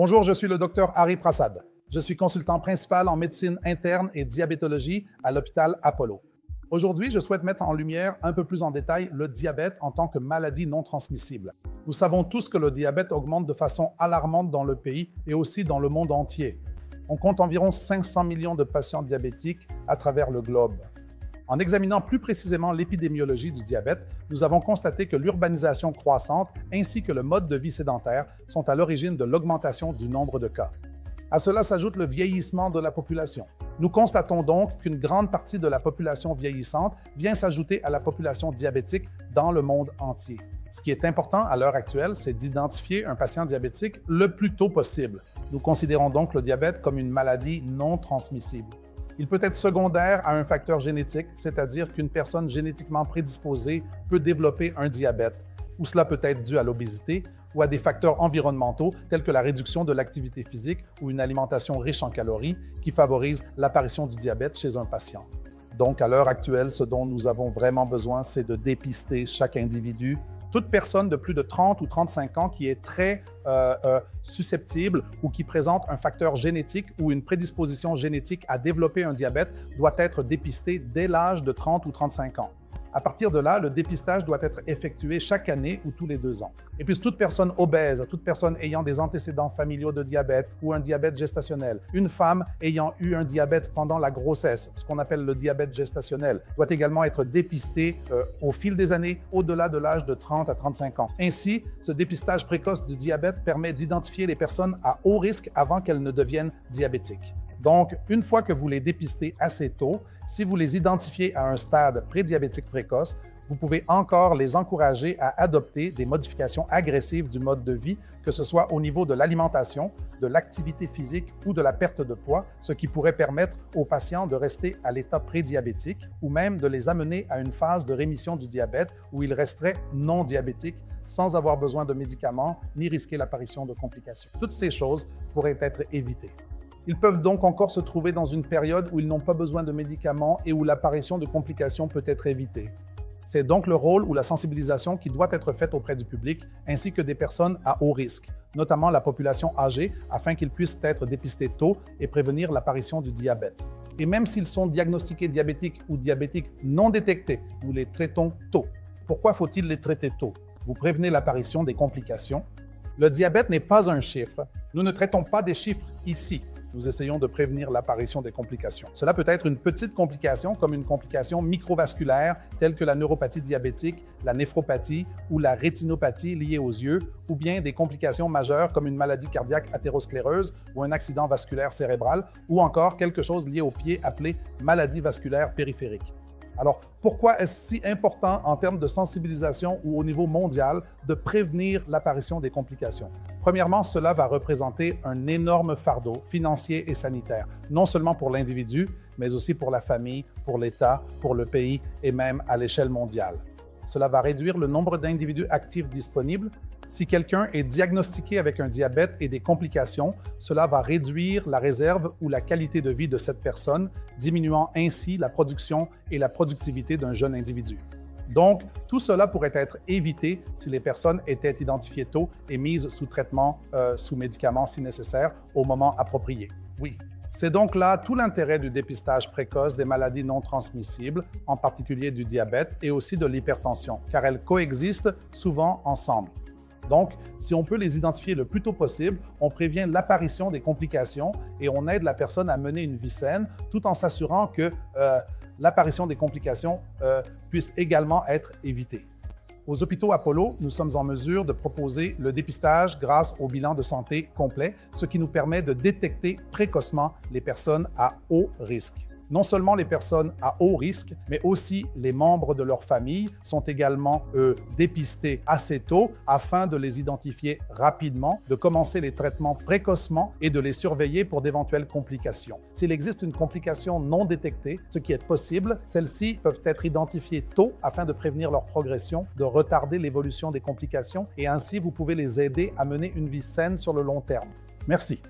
Bonjour, je suis le Dr Hari Prasad. Je suis consultant principal en médecine interne et diabétologie à l'hôpital Apollo. Aujourd'hui, je souhaite mettre en lumière un peu plus en détail le diabète en tant que maladie non transmissible. Nous savons tous que le diabète augmente de façon alarmante dans le pays et aussi dans le monde entier. On compte environ 500 millions de patients diabétiques à travers le globe. En examinant plus précisément l'épidémiologie du diabète, nous avons constaté que l'urbanisation croissante ainsi que le mode de vie sédentaire sont à l'origine de l'augmentation du nombre de cas. À cela s'ajoute le vieillissement de la population. Nous constatons donc qu'une grande partie de la population vieillissante vient s'ajouter à la population diabétique dans le monde entier. Ce qui est important à l'heure actuelle, c'est d'identifier un patient diabétique le plus tôt possible. Nous considérons donc le diabète comme une maladie non transmissible. Il peut être secondaire à un facteur génétique, c'est-à-dire qu'une personne génétiquement prédisposée peut développer un diabète, ou cela peut être dû à l'obésité ou à des facteurs environnementaux tels que la réduction de l'activité physique ou une alimentation riche en calories qui favorisent l'apparition du diabète chez un patient. Donc, à l'heure actuelle, ce dont nous avons vraiment besoin, c'est de dépister chaque individu. Toute personne de plus de 30 ou 35 ans qui est très susceptible ou qui présente un facteur génétique ou une prédisposition génétique à développer un diabète doit être dépistée dès l'âge de 30 ou 35 ans. À partir de là, le dépistage doit être effectué chaque année ou tous les 2 ans. Et puis, toute personne obèse, toute personne ayant des antécédents familiaux de diabète ou un diabète gestationnel, une femme ayant eu un diabète pendant la grossesse, ce qu'on appelle le diabète gestationnel, doit également être dépistée au fil des années, au-delà de l'âge de 30 à 35 ans. Ainsi, ce dépistage précoce du diabète permet d'identifier les personnes à haut risque avant qu'elles ne deviennent diabétiques. Donc, une fois que vous les dépistez assez tôt, si vous les identifiez à un stade prédiabétique précoce, vous pouvez encore les encourager à adopter des modifications agressives du mode de vie, que ce soit au niveau de l'alimentation, de l'activité physique ou de la perte de poids, ce qui pourrait permettre aux patients de rester à l'état prédiabétique ou même de les amener à une phase de rémission du diabète où ils resteraient non diabétiques sans avoir besoin de médicaments ni risquer l'apparition de complications. Toutes ces choses pourraient être évitées. Ils peuvent donc encore se trouver dans une période où ils n'ont pas besoin de médicaments et où l'apparition de complications peut être évitée. C'est donc le rôle ou la sensibilisation qui doit être faite auprès du public ainsi que des personnes à haut risque, notamment la population âgée, afin qu'ils puissent être dépistés tôt et prévenir l'apparition du diabète. Et même s'ils sont diagnostiqués diabétiques ou diabétiques non détectés, nous les traitons tôt. Pourquoi faut-il les traiter tôt? Vous prévenez l'apparition des complications. Le diabète n'est pas un chiffre. Nous ne traitons pas des chiffres ici. Nous essayons de prévenir l'apparition des complications. Cela peut être une petite complication comme une complication microvasculaire telle que la neuropathie diabétique, la néphropathie ou la rétinopathie liée aux yeux, ou bien des complications majeures comme une maladie cardiaque athéroscléreuse ou un accident vasculaire cérébral, ou encore quelque chose lié au pied appelé maladie vasculaire périphérique. Alors, pourquoi est-ce si important en termes de sensibilisation ou au niveau mondial de prévenir l'apparition des complications? Premièrement, cela va représenter un énorme fardeau financier et sanitaire, non seulement pour l'individu, mais aussi pour la famille, pour l'État, pour le pays et même à l'échelle mondiale. Cela va réduire le nombre d'individus actifs disponibles. Si quelqu'un est diagnostiqué avec un diabète et des complications, cela va réduire la réserve ou la qualité de vie de cette personne, diminuant ainsi la production et la productivité d'un jeune individu. Donc, tout cela pourrait être évité si les personnes étaient identifiées tôt et mises sous traitement, sous médicaments si nécessaire, au moment approprié. Oui. C'est donc là tout l'intérêt du dépistage précoce des maladies non transmissibles, en particulier du diabète et aussi de l'hypertension, car elles coexistent souvent ensemble. Donc, si on peut les identifier le plus tôt possible, on prévient l'apparition des complications et on aide la personne à mener une vie saine tout en s'assurant que l'apparition des complications puisse également être évitée. Aux hôpitaux Apollo, nous sommes en mesure de proposer le dépistage grâce au bilan de santé complet, ce qui nous permet de détecter précocement les personnes à haut risque. Non seulement les personnes à haut risque, mais aussi les membres de leur famille sont également, dépistés assez tôt afin de les identifier rapidement, de commencer les traitements précocement et de les surveiller pour d'éventuelles complications. S'il existe une complication non détectée, ce qui est possible, celles-ci peuvent être identifiées tôt afin de prévenir leur progression, de retarder l'évolution des complications et ainsi vous pouvez les aider à mener une vie saine sur le long terme. Merci.